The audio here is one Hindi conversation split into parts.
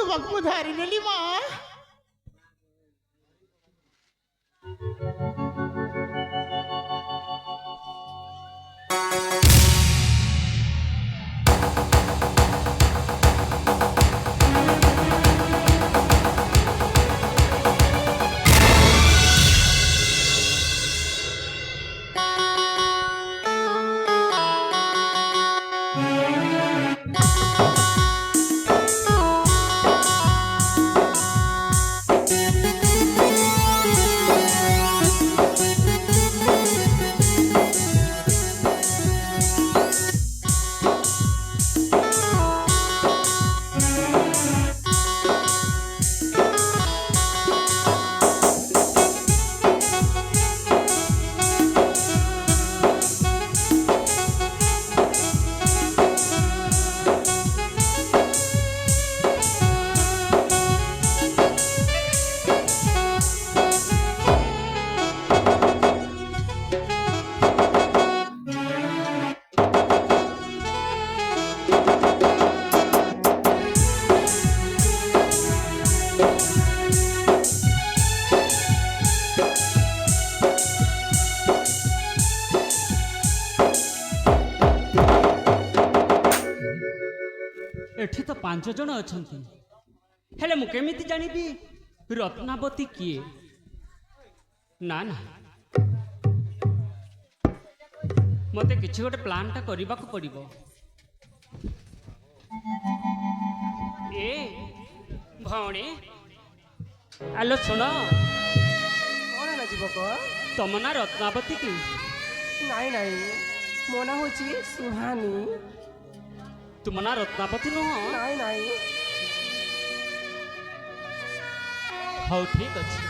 तुम्हारे धारी नेली माँ एठी तो 5 जन अछंती हेले मु केमिति जानिबी रत्नावती किए ना ना मते किछि गोटे प्लान टा करबा को पड़िबो ए भौणी आलो सुन कौन है जीवक तुम ना रत्नावती की नाई नाई मो ना होची सुहानी तुम ना रत्नावती नुह नाई नाई हौ ठीक अच्छे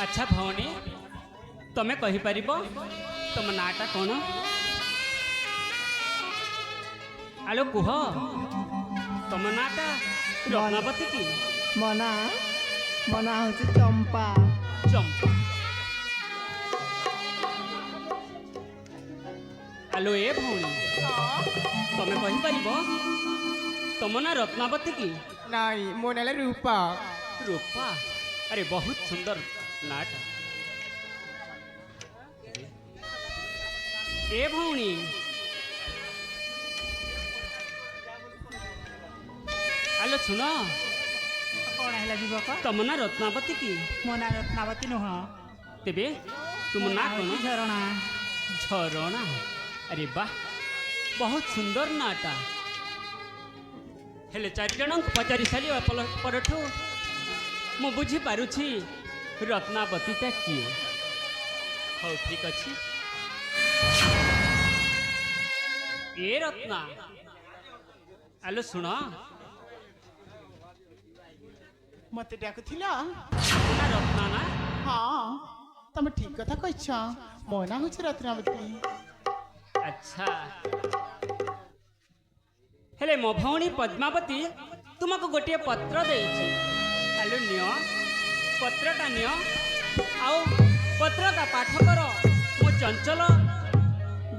अच्छा भौणी तमें कही पारिबो तुम नाटा कौन आलो कुह तुम नाटा रत्नावती की मना मना होची चंपा चंपा आलो ए भौणी तमें कही पारिबो तुम ना रत्नावती की नाई मो नाले रूपा रूपा अरे बहुत सुंदर नाट ए भौणी आलो सुन कौन है जीवक तुम ना रत्नावती की मना रत्नावती नुह तेबे तुम ना कौन झरणा झरणा अरे वाह बहुत सुंदर नाटा हेले 4 जन पचारि सारी परठू मु बुझी पारुछि रत्नावतीटा किए हौ ठीक अच्छी ए रत्ना आलो सुन मते डाकुथिला ना रत्ना ना हाँ तुम ठीक कथा कहछ मो ना होची रत्नावती अच्छा हेले मो भौणी पद्मावती तुमको गोटे पत्र देछि आलो नियो पत्रटा नियो आओ पत्र का पाठ कर मो चंचल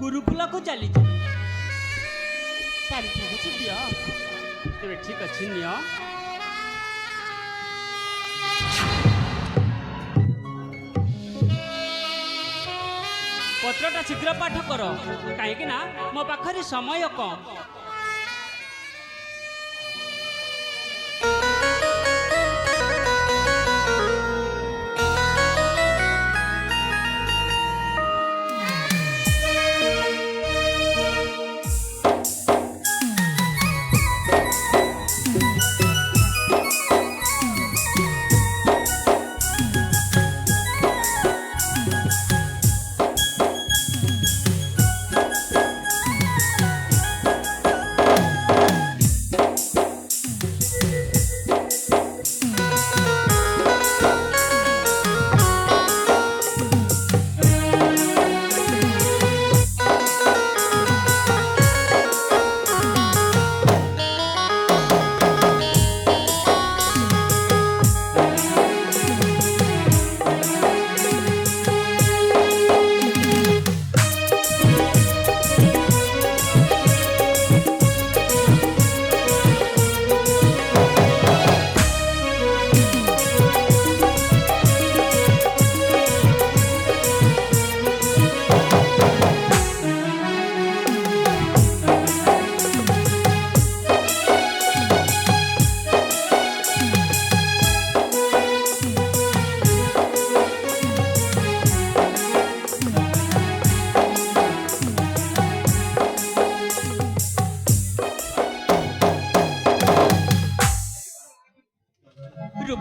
गुरुकुल को चली तारी ठीक अछि दियो तेरे ठीक अच्छी नियो पत्रटा शीघ्र पाठ कर कहीं ना मो पाखरी समय कम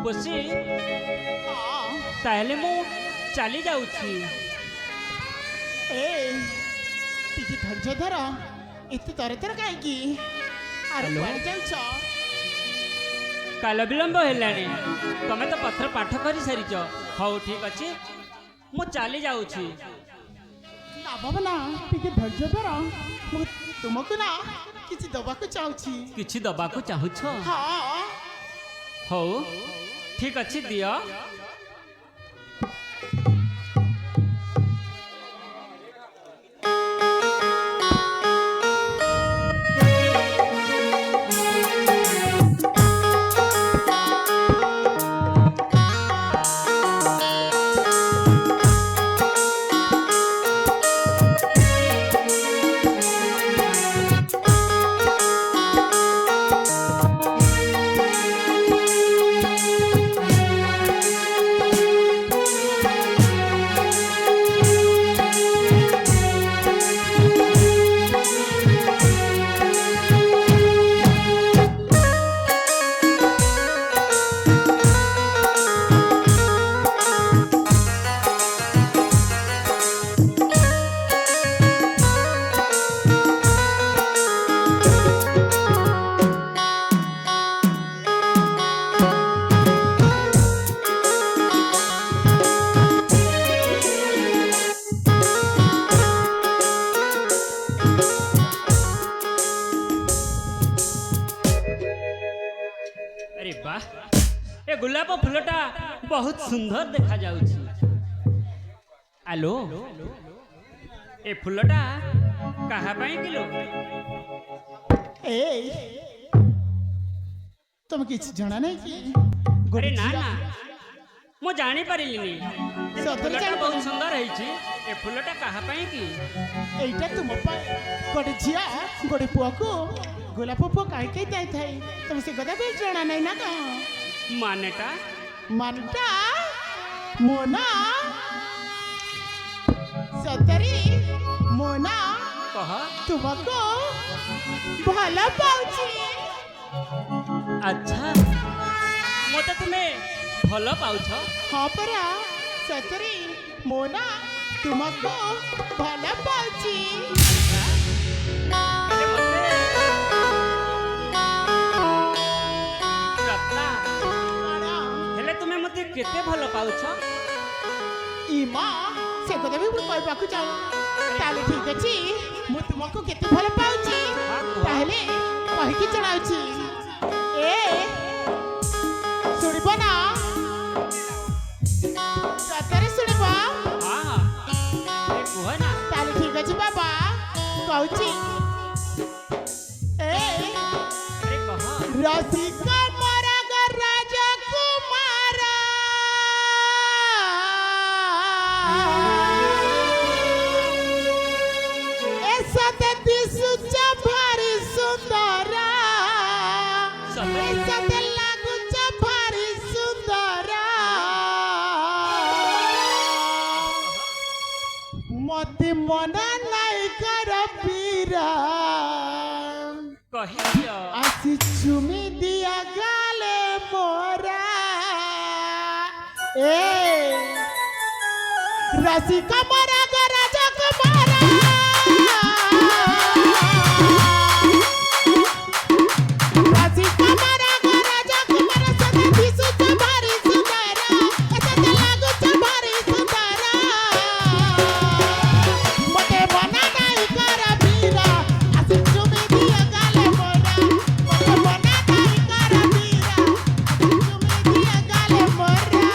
ବସି ହଁ ତାହେଲେ ମୁଁ ଚାଲି ଯାଉଛି। ଏ ଟିକେ ଧୈର୍ଯ୍ୟ ଧର, ଏତେ ତର ତର କାହିଁକି? ଆରେ ହ୍ୟାଲୋ? କୁଆଡ଼େ ଯାଉଛ? କାଲ ବିଳମ୍ବ ହେଲାଣି, ତମେ ତ ପତ୍ର ପାଠ କରି ସାରିଛ। ହଉ ଠିକ ଅଛି, ମୁଁ ଚାଲି ଯାଉଛି। ନା ବାବା ନା, ଟିକେ ଧୈର୍ଯ୍ୟ ଧର, ମୁଁ ତୁମକୁ ନା କିଛି ଦବାକୁ ଚାହୁଁଛି। କିଛି ଦବାକୁ ଚାହୁଁଛ? ହଁ ହଉ ଠିକ ଅଛି, ଦିଅ। अरे वाह, ए गुलाब फूलटा बहुत सुंदर देखा जाउछि। आलो, ए फूलटा कहा पाई किलो? ए तुम किसी जाना नहीं कि अरे ना ना, मु जानी परिलिनी। सतरे फूलटा जान बहुत सुंदर है। ए फूलटा कहा पाई कि? এইটা তুম পাই গোটে ঝিয়া গোটে পুয়াকু গোলাপ পুয়া কাইকে যাইথাই, তুমি সে কথা বেশ জানা নাই না তো? मानेटा মানটা মোনা সতরি মোনা कह। তোমাকে ভালো পাউছি। अच्छा, मते तुम्हें भल पाउछ? हाँ परा सतरी मोना तुमको भाला पाउची। अरे मते रत्ना, हेले तुम्हें मते केते भल पाउछ? इमा से कथा भी कहि पाकु चाहू, ताले ठीक अछि मु तुमको केते भाला पाउची ताहले कहि कि जणाउची। ए सुनिबो ना, सतरी सुनिबो? हाँ, ए कुह ना। ताले ठीक अछि बाबा कहूची। ए अरे कह। रसिका मरागर राजकुमार ए सते दिसुच भारी सुंदर, सते? ए सते लागुच भारी सुंदर, मते मना नाई कर पीरा कहियो। आसी चुमी दिया गाले मोरा। ए रसिका मरा ग राजकुमारा, रसिका मरा ग राजकुमारा, सदा दिसुच भारी सुंदर, सदा लागुच भारी सुंदर, मते बना नाई कर बीरा, आसी चुमी दिया गाले मोरा, मते बना नाई कर बीरा, आसी चुमी दिया गाले मोरा।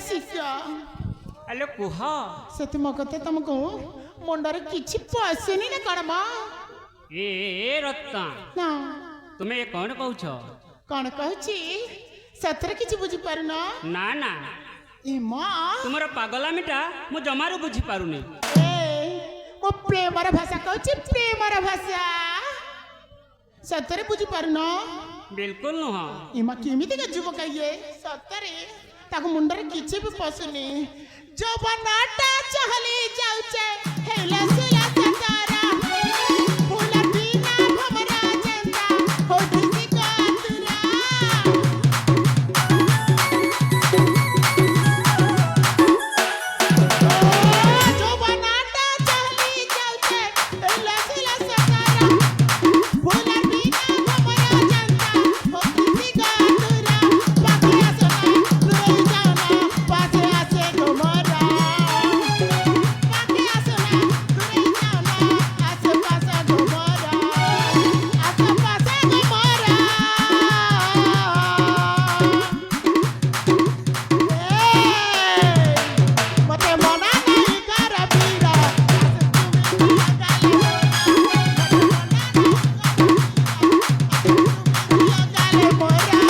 ଶିକ୍ଷା ଆଲୋ କୁହ ସେଥି କଥା ତମକୁ ମୁଣ୍ଡରେ କିଛି ପଶୁନି ନା କଣ ମ ଏ ରତ୍ନା ନା ତୁମେ କଣ କହୁଛ? କଣ କହୁଛି ସତରେ କିଛି ବୁଝିପାରୁନ ନା ନା ଏ ମା ତୁମର ପାଗଲାମିଟା ମୁଁ ଜମାରୁ ବୁଝିପାରୁନି। ଏ ମୋ ପ୍ରେମର ଭାଷା କହୁଛି ପ୍ରେମର ଭାଷା ସତରେ ବୁଝିପାରୁନ ବିଲକୁଲ ନୁହଁ। ଏମା କେମିତିକା ଯୁବକ ଇଏ ସତରେ ତାକୁ ମୁଣ୍ଡରେ କିଛି ବି ପଶୁନି ଯୌବନଟା ଚହଲି ଯାଉଛେ ହେଲା ସୁଲା ସତାରା ଫୁଲ ବିନା ଭମରା ଯେନ୍ତା ହୋଉଥିସି କାତୁରା ଯୌବନଟା ଚହଲି ଯାଉଛେ ହେଲା ସୁଲା ସତାରା ଫୁଲ ବିନା ଭମରା ଯେନ୍ତା ହୋଉଥିସି କାତୁରା ପାଖେ ଆସନା ଦୂରେଇ ଯାଅନା ପାଖେ ଆସେ ତୁମରା ପାଖେ ଆସନା ଦୂରେଇ ଯାଅନା ଆସେ ପାସେ ତୁମରା ଆସେ ପାସେ ତୁମରା ମତେ ମନା ନାହିଁ କର ପୀର ତୁମେ ଲଗାଲେ ମୋରା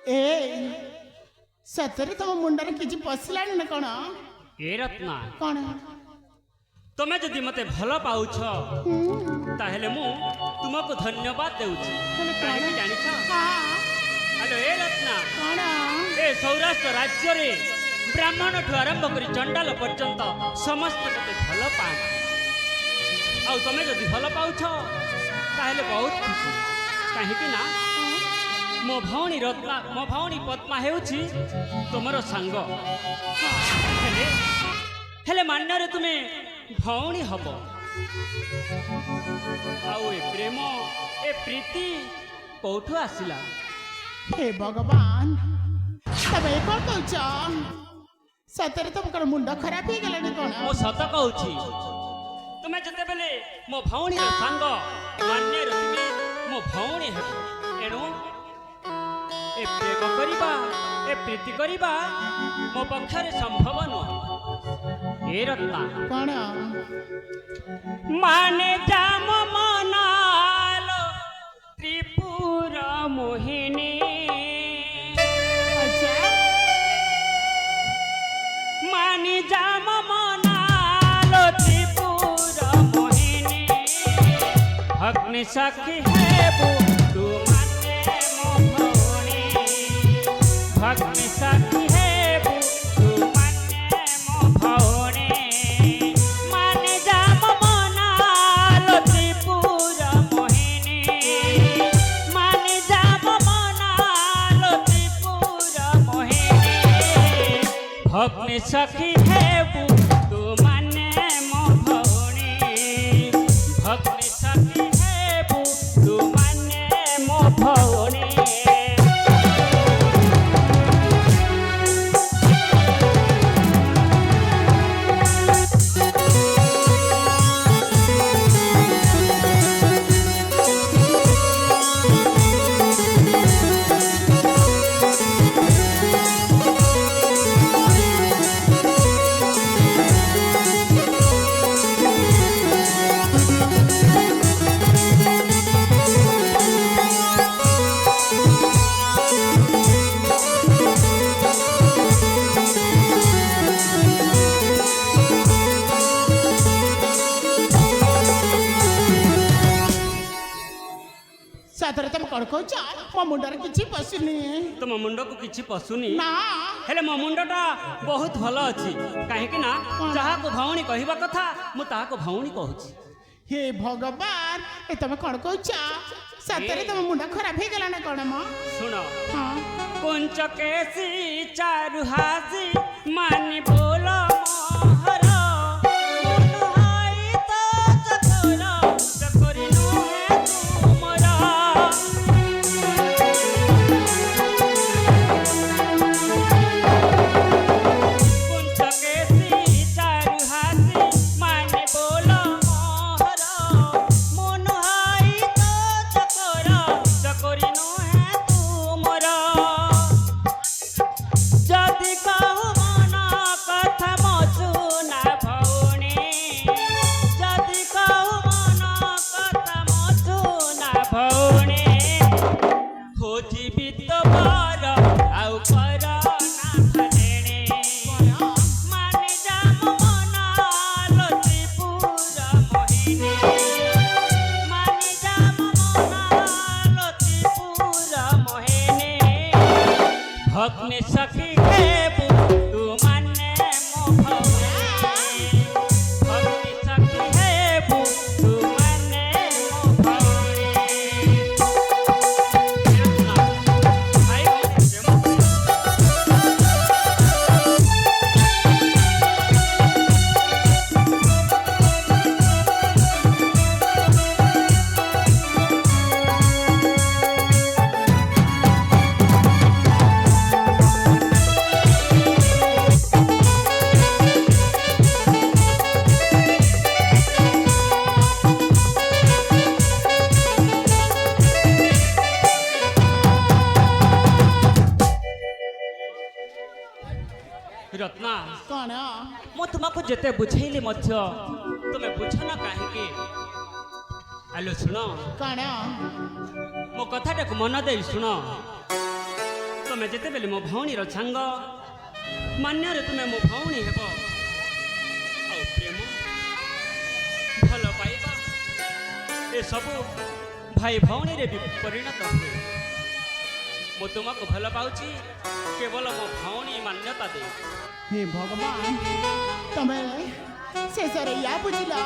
ଏ ସତରେ ତମ ମୁଣ୍ଡରେ କିଛି ପଶିଲାଣି ନା କଣ ଏ ରତ୍ନା କଣ ତମେ ଯଦି ମତେ ଭଲ ପାଉଛ ତାହେଲେ ମୁଁ ତୁମକୁ ଧନ୍ୟବାଦ ଦେଉଛି। ହେଲେ କଣ? କାହିଁକି ଜାଣିଛ? ହଁ ଆଲୋ ଏ ରତ୍ନା କଣ ଏ ସୌରାଷ୍ଟ୍ର ରାଜ୍ୟରେ ବ୍ରାହ୍ମଣଠୁ ଆରମ୍ଭ କରି ଚଣ୍ଡାଳ ପର୍ଯ୍ୟନ୍ତ ସମସ୍ତେ ତତେ ଭଲ ପାଆନ୍ତି। ଆଉ ତମେ ଯଦି ଭଲ ପାଉଛ ତାହେଲେ ବହୁତ ଖୁସି। କାହିଁକି ନା ମୋ ଭଉଣୀ ରତ୍ନା ମୋ ଭଉଣୀ ପଦ୍ମା ହେଉଛି ତୁମର ସାଙ୍ଗ। ହେଲେ ହେଲେ ମାନ୍ୟରେ ତୁମେ ଭଉଣୀ ହବ। ଆଉ ଏ ପ୍ରେମ ଏ ପ୍ରୀତି କୋଉଠୁ ଆସିଲା? ହେ ଭଗବାନ ତମେ କଣ କହୁଛ ସତରେ ତମଙ୍କର ମୁଣ୍ଡ ଖରାପ ହେଇଗଲାଣି କଣ ମୁଁ ସତ କହୁଛି। ତୁମେ ଯେତେବେଳେ ମୋ ଭଉଣୀର ସାଙ୍ଗ ମାନ୍ୟରେ ତୁମେ ମୋ ଭଉଣୀ ହେବ। ଏଣୁ ଏ ପ୍ରେମ କରିବା ଏ ପ୍ରୀତି କରିବା ମୋ ପକ୍ଷରେ ସମ୍ଭବ ନୁହଁ। ଏ ରତ୍ନା କଣ ମାନେ ଜାମ ମନାଲୋ ତ୍ରିପୁର ମୋହିନୀ ଆଚ୍ଛା ମାନି ଜାମ ମନାଲୋ ତ୍ରିପୁର ମୋହିନୀ ଅଗ୍ନି ସାକ୍ଷୀ ହେବୁ ତୁ ମାନେ ମୋ ଭଉଣୀ ଅଗ୍ନି ସାକ୍ଷୀ ହେବୁ ତୁ ମାନେ ମୋ ଭଉଣୀ ମାନେ ଜାମ ମନାଲୋ ତ୍ରିପୁର ମୋହିନୀ ମାନେ ଜାମ ମନାଲୋ ତ୍ରିପୁର ମୋହିନୀ ଅଗ୍ନି ସାକ୍ଷୀ ହେବୁ ତୁ ମାନେ ମୋ ଭଉଣୀ ଅଗ୍ନି ସାକ୍ଷୀ ହେବୁ ତୁ ମାନେ ମୋ ଭଉଣୀ। कौन कौच मो मुंडर किछि पसुनी तुम मुंड को किछि पसुनी ना हेले मो मुंडटा बहुत भल अछि काहे कि ना जहा को भौणी कहिबा कथा मु ताहा को भौणी कहूची हे भगवान ए तमे कौन कौच सतरे तम मुंडा खराब हे गला ना कौन म सुनो हां कुंच केसी चारु हासी मानी बोलो मोहर मुनुहाई तो चकोर चकोरी नुहे तुमरा कुंच केसी चारु हासी मानी बोलो मोहर मुनुहाई तो चकोर चकोरी नुहे तुमरा যদি কহু মন কথা মচু না ভৌণী যদি কহু মন কথা মচু না ভৌণী খোঁজিবি তো বর আউ কর না ভালেণী মানে যাম মন লতি পুরা মোহিনী মানে যাম মন লতি পুরা মোহিনী भक्ति सखी हेबु तू माने मो भौणी भक्ति सखी हेबु तू माने मो भौणी भाई रत्ना कौन मु तुमको जेते बुझेली मध्य तुमे बुझ ना काहेकि आलो सुनो कौन मो कथाटा को मन दे सुनो तुमे जेते बेले मो भौणी रो छंग मान्य रे तुमे मो भौणी हेबो आ प्रेम भलो पाइबा ए सब भाई भौणी रे परिणत हुए मु तुमको भल पाउची केवल मो भौणी मान्यता दे हे भगवान तमे शेषरे या बुझिला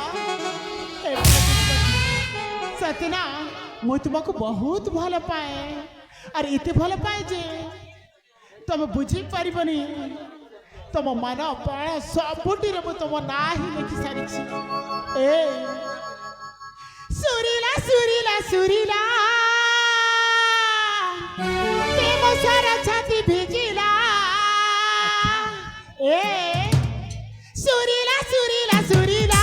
सतना मु तुमको बहुत भल पाए अरे इते भल पाए जे तमे बुझी पारिबनी तम मन प्राण सबुटी रे मु तम ना ही लिखि सारिछि ए सुरीला सुरीला सुरीला प्रेम सारा छाती भिजिला ए सुरीला सुरीला सुरीला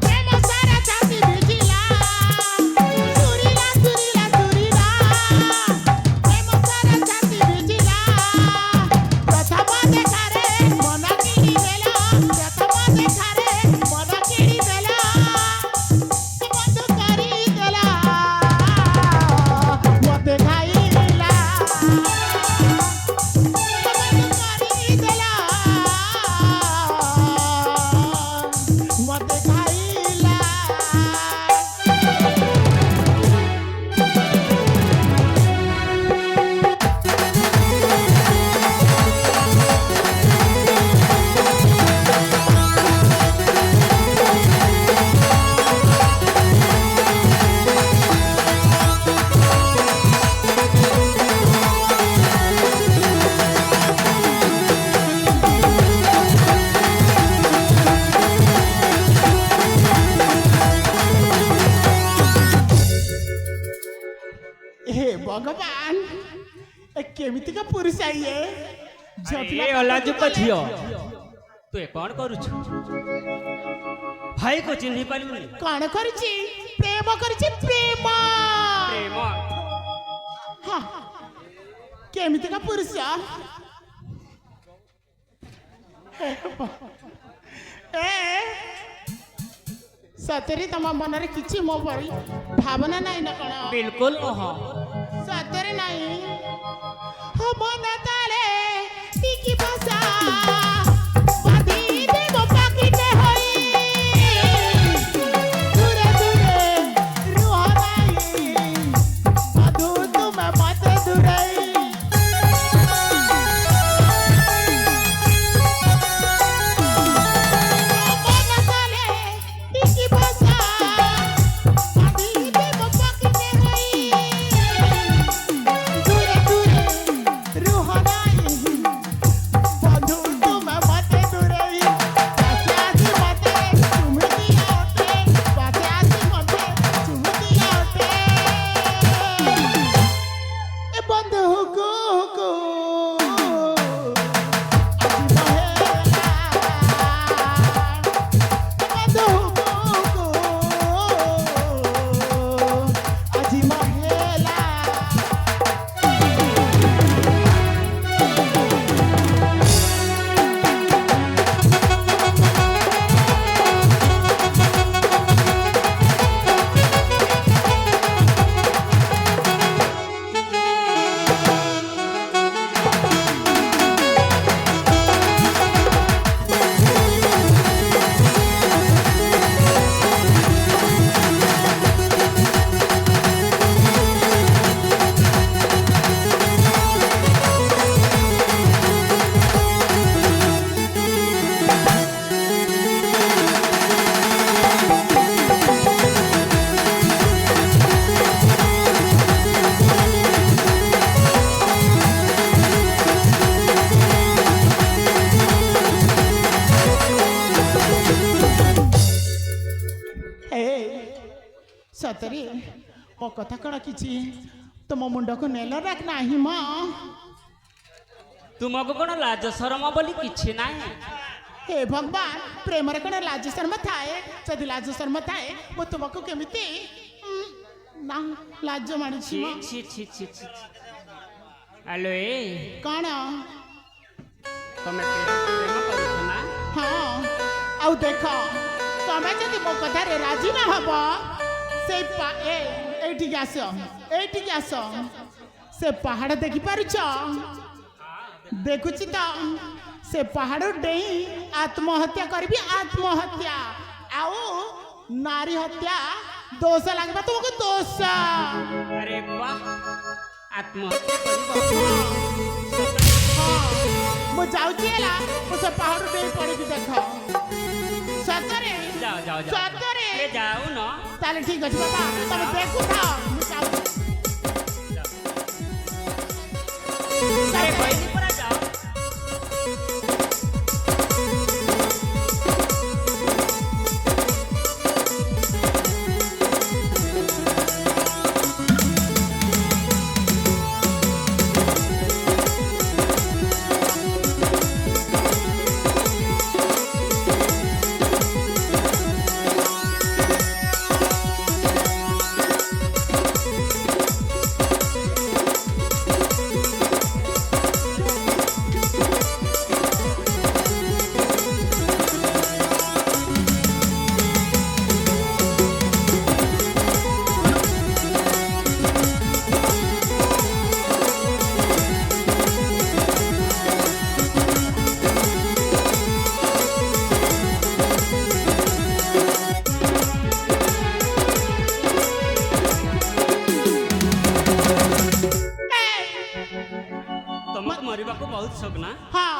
प्रेम सारा छाती भिजिला सुरीला सुरीला सुरीला प्रेम सारा छाती भिजिला प्रथम देखारे मन किणी देला प्रथम देखारे मन किणी देला बंधु करी देला मते खाइला हे भगवान ए केमिति का पुरुष आइए ए अलाजुक झियो तू ए कौन करूछु भाई को चिन्हि पालुनी कौन करछि प्रेम करछि प्रेम प्रेम हां केमिति का पुरुष ए सतरी तम मन रे किछि मो परी भावना नाही ना कोन बिल्कुल ओह सतरी नाही हो मन ताले टिकी बसा बाधी देव पाकिटे होई दूरे दूरे रुह नाही सतरे मो कथा कण किछि तुम मुंड को नेल रख नाही म तुमको कौन लाज शरम बोली किछि नाई हे भगवान प्रेम रे कण लाज शर्म थाए जदि लाज शर्म थाए मो तुमको केमिति ना लाज मानी छी छी छी छी छी हेलो ए कण तमे प्रेम करू ना हाँ आउ देख तमे जदि मो कथा रे राजी ना हबो से एठी आस से पहाड़ देखि पारुछ देखुची तो से पहाड़ डेई आत्महत्या करबी आत्महत्या आउ नारी हत्या दोष लागबा तुमको दोष अरे वाह आत्महत्या करिबो मु जाउची हला मु से पहाड़ डेई पड़ी देख सतरे जाओ जाओ जाओ सतरे अरे जाओ न ताले ठीक अछि बाबा तमे देखु था मु जाउ अरे कोई पर जाओ बहुत सपना हाँ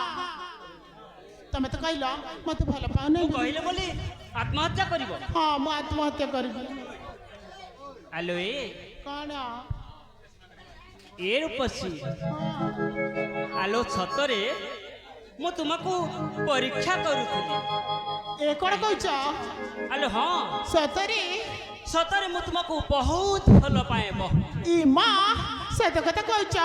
तमे तो कहल मत भल पाओ नहीं कहले बोली आत्महत्या करिवो हाँ मु आत्महत्या करबी आलो ए कौन ए रूपसी आलो सतरे मु तुमको परीक्षा करूथली ए कौन कहछ आलो हाँ सतरे सतरे मु तुमको बहुत भल पाए ई मां सत कथा कहछ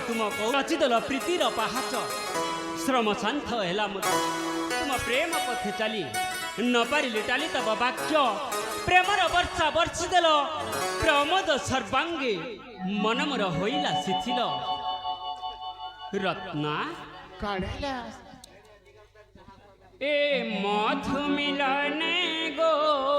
तुमको रचिदेल प्रीतिर पहाच श्रम शांत है तुम प्रेम पथे चली न पारिले टाली तब वाक्य प्रेमर वर्षा वर्षिदेल प्रमोद सर्वांगे मन मोर होइला शिथिल रत्ना काढला ए मधु मिलने गो